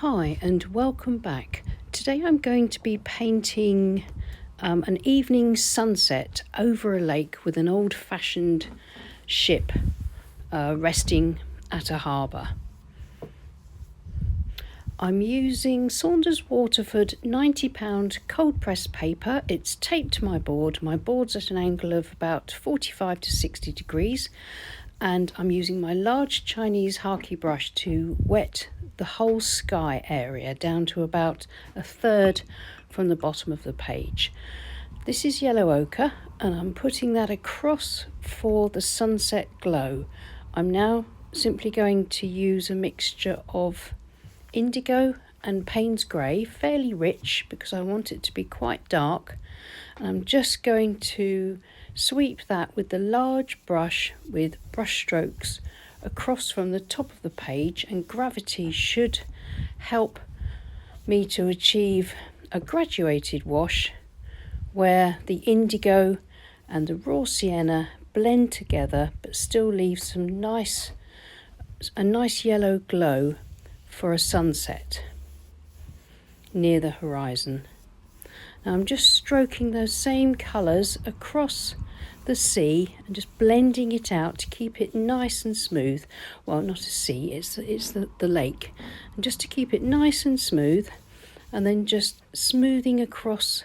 Hi and welcome back. Today I'm going to be painting an evening sunset over a lake with an old-fashioned ship resting at a harbour. I'm using Saunders Waterford £90 cold pressed paper. It's taped to my board. My board's at an angle of about 45 to 60 degrees, and I'm using my large Chinese haki brush to wet the whole sky area down to about a third from the bottom of the page. This is yellow ochre, and I'm putting that across for the sunset glow. I'm now simply going to use a mixture of indigo and Payne's grey, fairly rich because I want it to be quite dark, and I'm just going to sweep that with the large brush with brush strokes across from the top of the page, and gravity should help me to achieve a graduated wash where the indigo and the raw sienna blend together but still leave some a nice yellow glow for a sunset near the horizon. Now I'm just stroking those same colours across the sea and just blending it out to keep it nice and smooth. Well, not a sea, it's the lake. And just to keep it nice and smooth, and then just smoothing across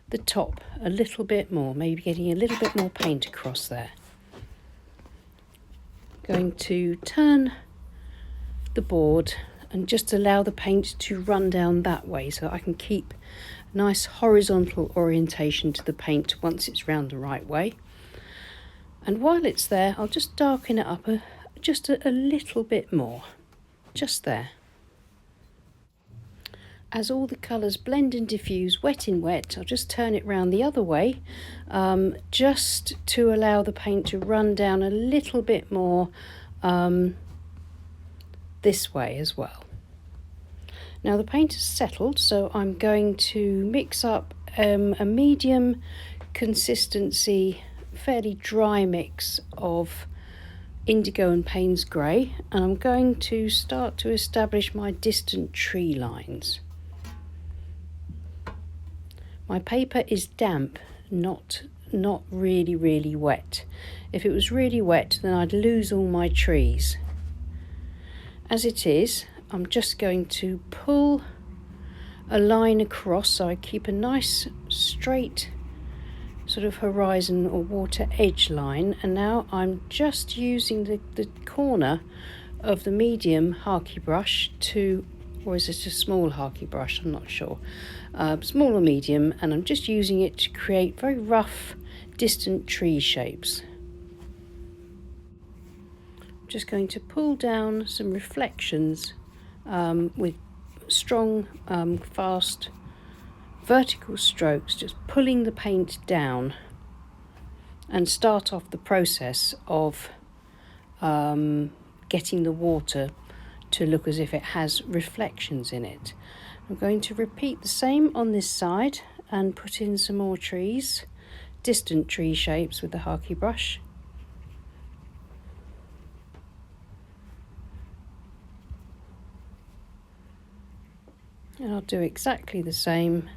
the top a little bit more, maybe getting a little bit more paint across there. Going to turn the board and just allow the paint to run down that way so I can keep a nice horizontal orientation to the paint once it's round the right way. And while it's there, I'll just darken it up just a little bit more, just there. As all the colours blend and diffuse wet in wet, I'll just turn it round the other way, just to allow the paint to run down a little bit more this way as well. Now the paint has settled, so I'm going to mix up a medium consistency, fairly dry mix of indigo and Payne's grey, and I'm going to start to establish my distant tree lines. My paper is damp, not really wet. If it was really wet, then I'd lose all my trees. As it is, I'm just going to pull a line across so I keep a nice straight sort of horizon or water edge line, and now I'm just using the corner of the medium haki brush to, or is it a small haki brush, I'm not sure, small or medium, and I'm just using it to create very rough distant tree shapes. I'm just going to pull down some reflections with strong fast vertical strokes, just pulling the paint down, and start off the process of getting the water to look as if it has reflections in it. I'm going to repeat the same on this side and put in some more trees, distant tree shapes with the haki brush. And I'll do exactly the same.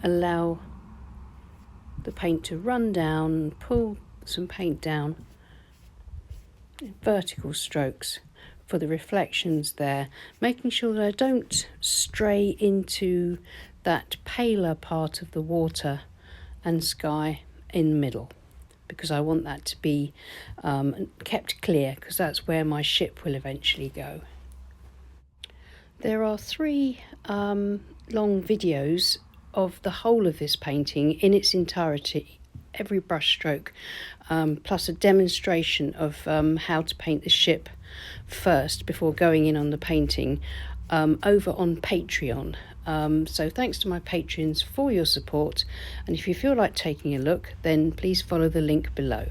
Allow the paint to run down and pull some paint down in vertical strokes for the reflections there, making sure that I don't stray into that paler part of the water and sky in the middle, because I want that to be kept clear, because that's where my ship will eventually go. There are three long videos of the whole of this painting in its entirety, every brush stroke, plus a demonstration of how to paint the ship first before going in on the painting, over on Patreon. So thanks to my patrons for your support, and if you feel like taking a look, then please follow the link below.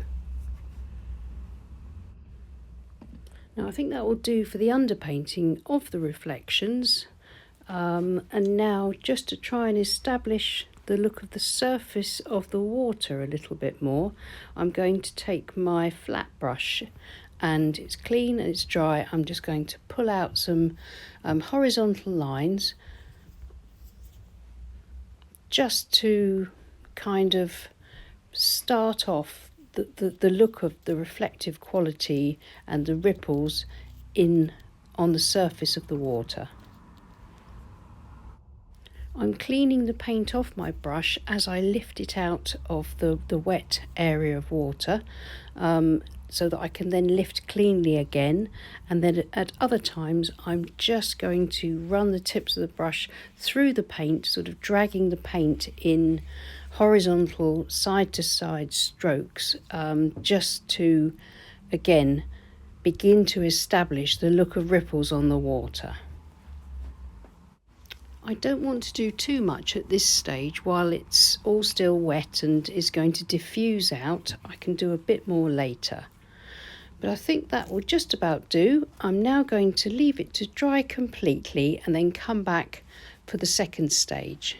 Now I think that will do for the underpainting of the reflections, and now just to try and establish the look of the surface of the water a little bit more, I'm going to take my flat brush and it's clean and it's dry, I'm just going to pull out some horizontal lines just to kind of start off the look of the reflective quality and the ripples on the surface of the water. I'm cleaning the paint off my brush as I lift it out of the wet area of water, so that I can then lift cleanly again, and then at other times I'm just going to run the tips of the brush through the paint, sort of dragging the paint in horizontal side to side strokes, just to again begin to establish the look of ripples on the water. I don't want to do too much at this stage while it's all still wet and is going to diffuse out. I can do a bit more later. But I think that will just about do. I'm now going to leave it to dry completely and then come back for the second stage.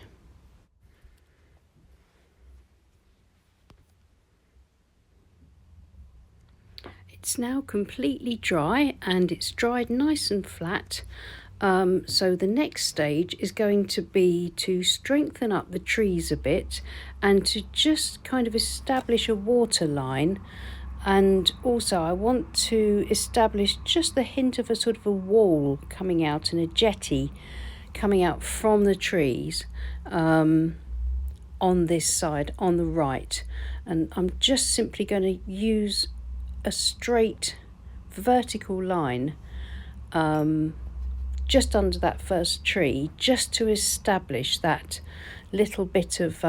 It's now completely dry and it's dried nice and flat. So the next stage is going to be to strengthen up the trees a bit and to just kind of establish a water line, and also I want to establish just the hint of a sort of a wall coming out and a jetty coming out from the trees on this side on the right, and I'm just simply going to use a straight vertical line just under that first tree, just to establish that little bit of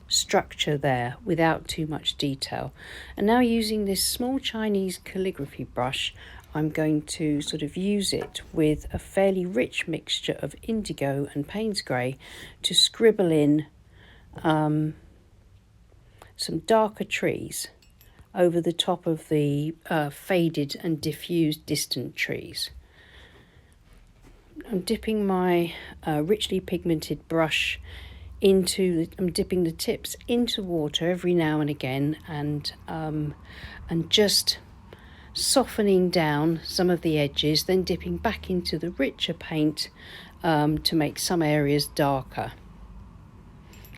structure there without too much detail. And now, using this small Chinese calligraphy brush, I'm going to sort of use it with a fairly rich mixture of indigo and Paynes grey to scribble in some darker trees over the top of the faded and diffused distant trees. I'm dipping my richly pigmented brush I'm dipping the tips into water every now and again, and just softening down some of the edges, then dipping back into the richer paint to make some areas darker.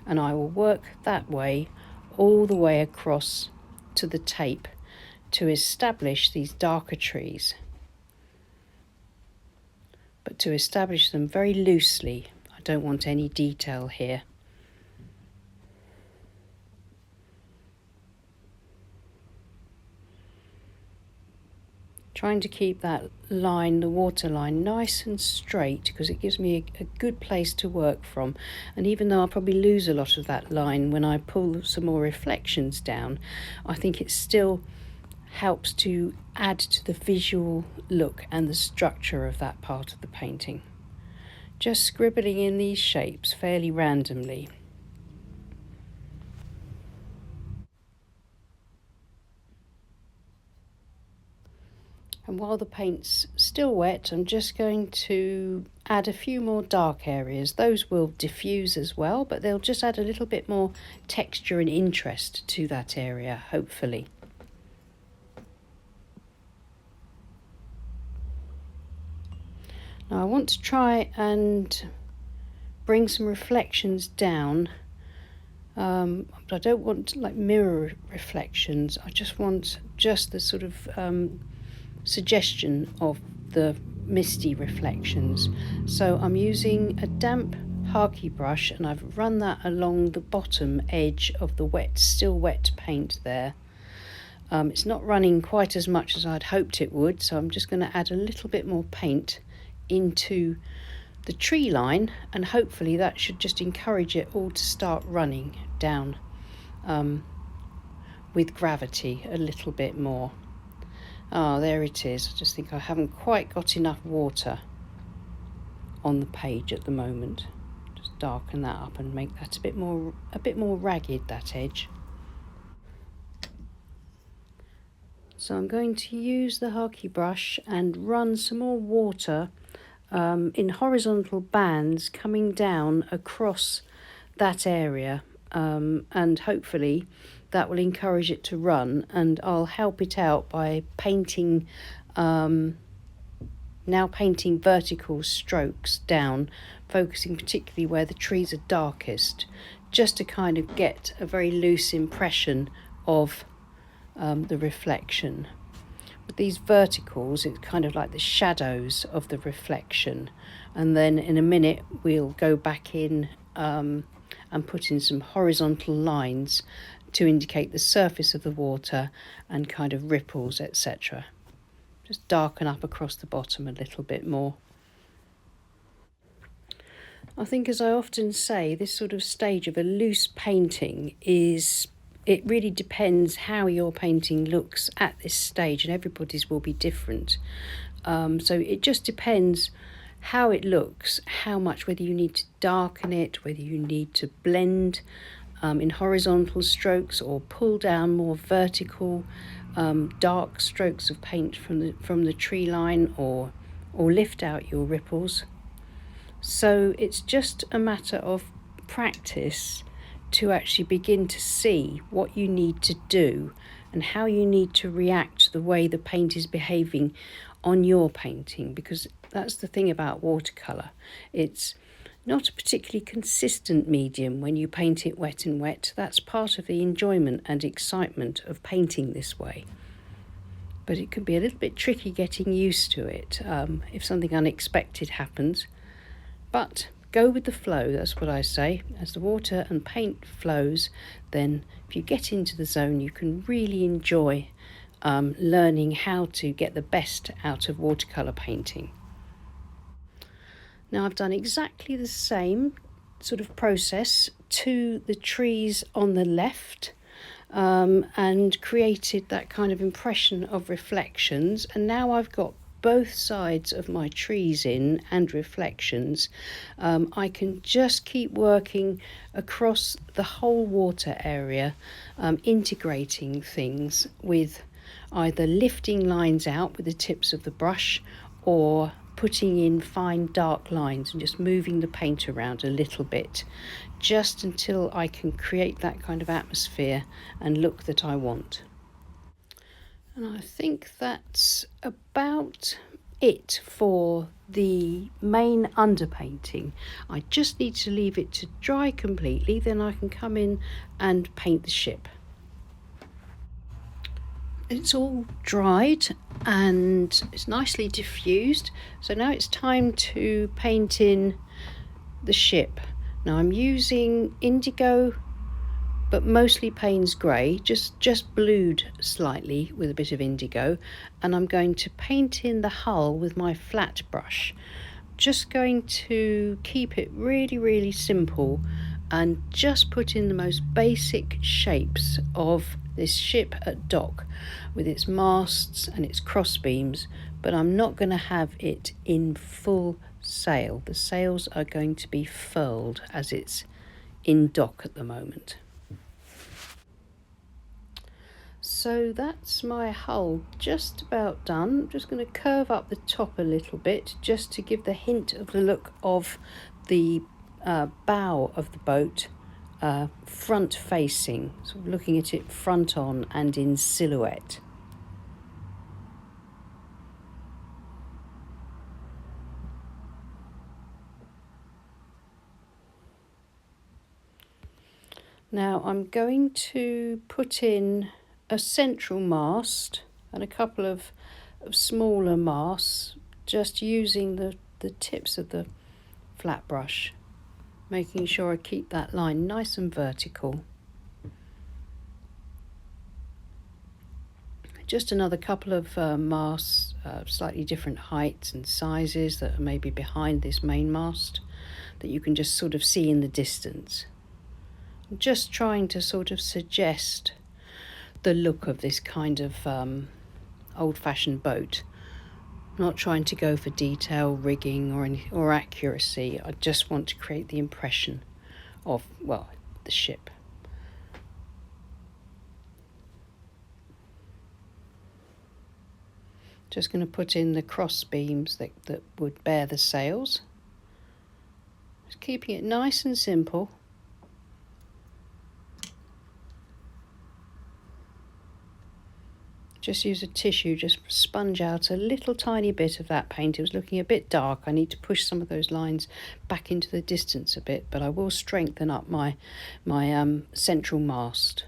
And I will work that way all the way across to the tape to establish these darker trees, but to establish them very loosely. I don't want any detail here. Trying to keep that line, the water line, nice and straight, because it gives me a good place to work from. And even though I'll probably lose a lot of that line when I pull some more reflections down, I think it still helps to add to the visual look and the structure of that part of the painting. Just scribbling in these shapes fairly randomly. And while the paint's still wet, I'm just going to add a few more dark areas. Those will diffuse as well, but they'll just add a little bit more texture and interest to that area, hopefully. Now I want to try and bring some reflections down, but I don't want like mirror reflections. I just want the sort of suggestion of the misty reflections. So I'm using a damp Harkey brush, and I've run that along the bottom edge of the still wet paint there. It's not running quite as much as I'd hoped it would, so I'm just going to add a little bit more paint into the tree line, and hopefully that should just encourage it all to start running down with gravity a little bit more. Ah, there it is. I just think I haven't quite got enough water on the page at the moment. Just darken that up and make that a bit more ragged, that edge. So I'm going to use the Harkey brush and run some more water in horizontal bands coming down across that area, and hopefully that will encourage it to run, and I'll help it out by painting, now painting vertical strokes down, focusing particularly where the trees are darkest, just to kind of get a very loose impression of the reflection. With these verticals, it's kind of like the shadows of the reflection, and then in a minute we'll go back in and put in some horizontal lines to indicate the surface of the water and kind of ripples, etc. Just darken up across the bottom a little bit more. I think, as I often say, this sort of stage of a loose painting it really depends how your painting looks at this stage, and everybody's will be different. So it just depends how it looks, how much, whether you need to darken it, whether you need to blend in horizontal strokes or pull down more vertical dark strokes of paint from the tree line, or lift out your ripples. So it's just a matter of practice to actually begin to see what you need to do and how you need to react to the way the paint is behaving on your painting, because that's the thing about watercolour. It's not a particularly consistent medium when you paint it wet and wet. That's part of the enjoyment and excitement of painting this way. But it can be a little bit tricky getting used to it if something unexpected happens. But go with the flow, that's what I say. As the water and paint flows, then if you get into the zone, you can really enjoy learning how to get the best out of watercolour painting. Now, I've done exactly the same sort of process to the trees on the left and created that kind of impression of reflections. And now I've got both sides of my trees in and reflections. I can just keep working across the whole water area, integrating things with either lifting lines out with the tips of the brush or putting in fine dark lines and just moving the paint around a little bit, just until I can create that kind of atmosphere and look that I want. And I think that's about it for the main underpainting. I just need to leave it to dry completely, then I can come in and paint the ship. It's all dried and it's nicely diffused, so now it's time to paint in the ship. Now I'm using indigo, but mostly Payne's grey, just blued slightly with a bit of indigo, and I'm going to paint in the hull with my flat brush. Just going to keep it really, really simple and just put in the most basic shapes of this ship at dock with its masts and its cross beams, but I'm not going to have it in full sail. The sails are going to be furled as it's in dock at the moment. So that's my hull just about done. I'm just going to curve up the top a little bit just to give the hint of the look of the bow of the boat, front facing, sort of looking at it front on and in silhouette. Now I'm going to put in a central mast and a couple of smaller masts, just using the tips of the flat brush, making sure I keep that line nice and vertical. Just another couple of masts, slightly different heights and sizes that are maybe behind this main mast that you can just sort of see in the distance. I'm just trying to sort of suggest the look of this kind of old-fashioned boat. I'm not trying to go for detail, rigging or accuracy. I just want to create the impression of, well, the ship. Just going to put in the cross beams that would bear the sails. Just keeping it nice and simple. just use a tissue, just sponge out a little tiny bit of that paint. It was looking a bit dark. I need to push some of those lines back into the distance a bit, but I will strengthen up my central mast.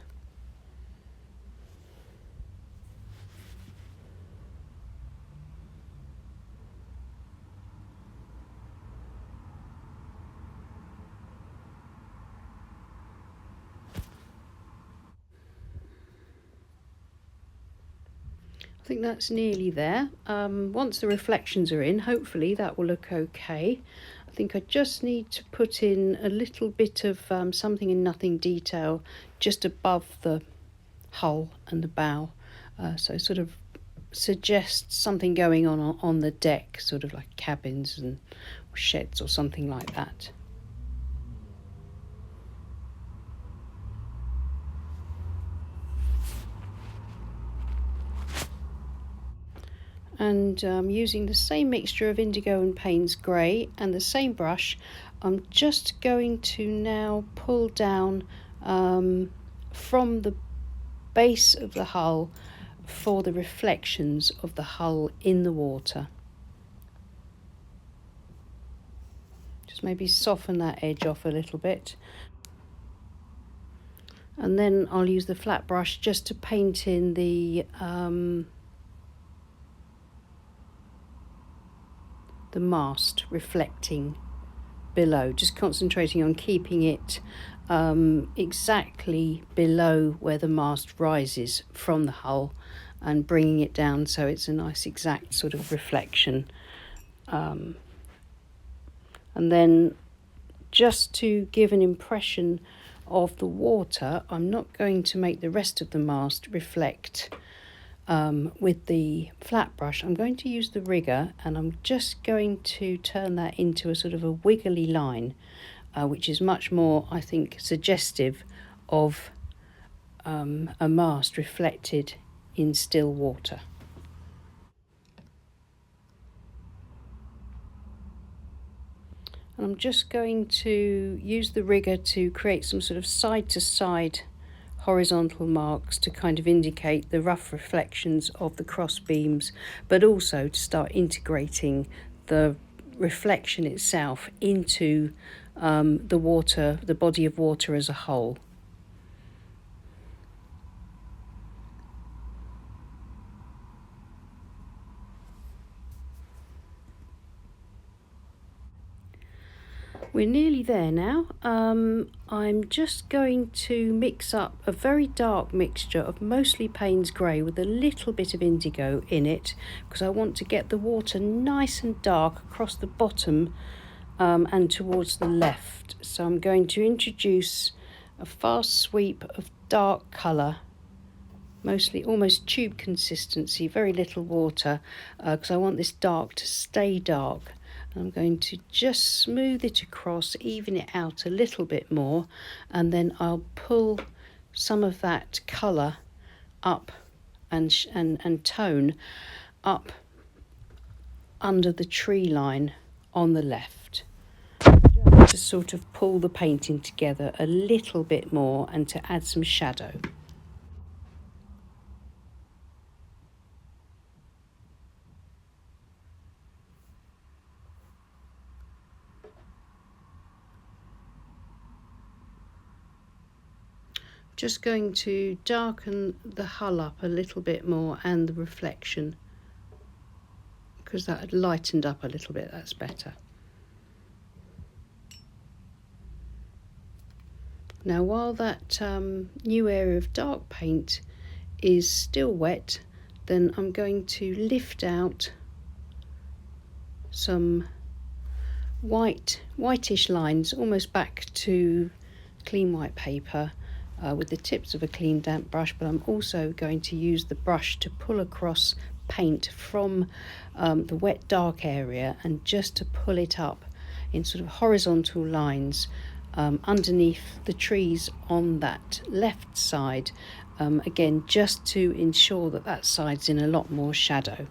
I think that's nearly there. Once the reflections are in, hopefully that will look okay. I think I just need to put in a little bit of something in nothing detail just above the hull and the bow, so sort of suggests something going on the deck, sort of like cabins and sheds or something like that. And using the same mixture of indigo and Payne's grey and the same brush, I'm just going to now pull down from the base of the hull for the reflections of the hull in the water. Just maybe soften that edge off a little bit. And then I'll use the flat brush just to paint in the mast reflecting below, just concentrating on keeping it exactly below where the mast rises from the hull and bringing it down so it's a nice exact sort of reflection. And then just to give an impression of the water, I'm not going to make the rest of the mast reflect with the flat brush. I'm going to use the rigger, and I'm just going to turn that into a sort of a wiggly line, which is much more, I think, suggestive of a mast reflected in still water. And I'm just going to use the rigger to create some sort of side-to-side horizontal marks to kind of indicate the rough reflections of the cross beams, but also to start integrating the reflection itself into the water, the body of water as a whole. We're nearly there now. I'm just going to mix up a very dark mixture of mostly Payne's grey with a little bit of indigo in it, because I want to get the water nice and dark across the bottom and towards the left. So I'm going to introduce a fast sweep of dark colour, mostly almost tube consistency, very little water, because I want this dark to stay dark. I'm going to just smooth it across, even it out a little bit more, and then I'll pull some of that colour up and tone up under the tree line on the left, just to sort of pull the painting together a little bit more and to add some shadow. Just going to darken the hull up a little bit more and the reflection, because that had lightened up a little bit. That's better. Now, while that new area of dark paint is still wet, then I'm going to lift out some whitish lines, almost back to clean white paper, with the tips of a clean damp brush, but I'm also going to use the brush to pull across paint from the wet dark area and just to pull it up in sort of horizontal lines underneath the trees on that left side, again just to ensure that that side's in a lot more shadow.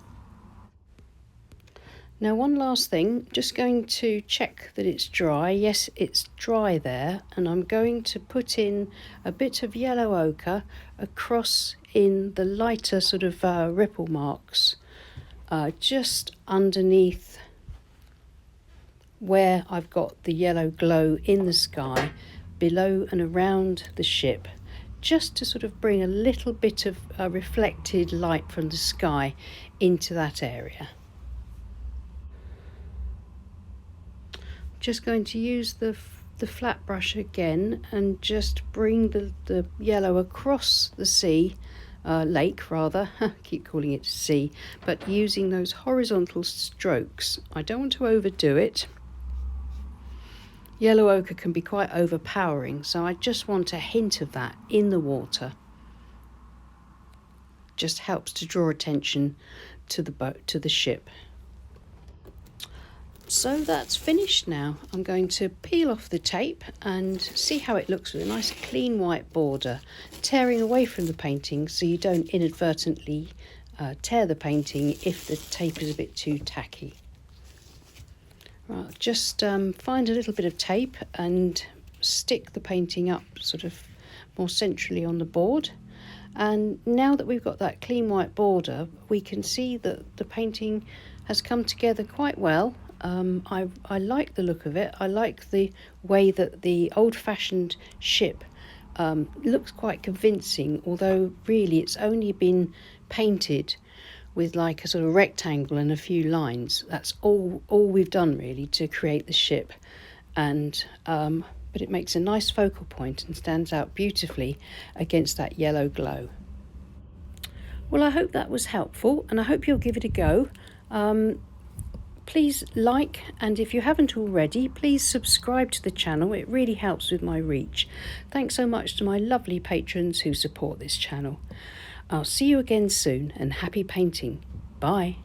Now one last thing, just going to check that it's dry. Yes, it's dry there, and I'm going to put in a bit of yellow ochre across in the lighter sort of ripple marks just underneath where I've got the yellow glow in the sky, below and around the ship, just to sort of bring a little bit of reflected light from the sky into that area. Just going to use the flat brush again and just bring the yellow across the sea, lake rather, keep calling it sea, but using those horizontal strokes. I don't want to overdo it. Yellow ochre can be quite overpowering, so I just want a hint of that in the water. Just helps to draw attention to the boat, to the ship. So that's finished now. I'm going to peel off the tape and see how it looks with a nice clean white border, tearing away from the painting so you don't inadvertently tear the painting if the tape is a bit too tacky. Right, just find a little bit of tape and stick the painting up sort of more centrally on the board. And now that we've got that clean white border, we can see that the painting has come together quite well. I like the look of it. I like the way that the old-fashioned ship looks quite convincing, although really it's only been painted with like a sort of rectangle and a few lines. That's all we've done really to create the ship, and but it makes a nice focal point and stands out beautifully against that yellow glow. Well, I hope that was helpful, and I hope you'll give it a go. Please like, and if you haven't already, please subscribe to the channel. It really helps with my reach. Thanks so much to my lovely patrons who support this channel. I'll see you again soon, and happy painting. Bye.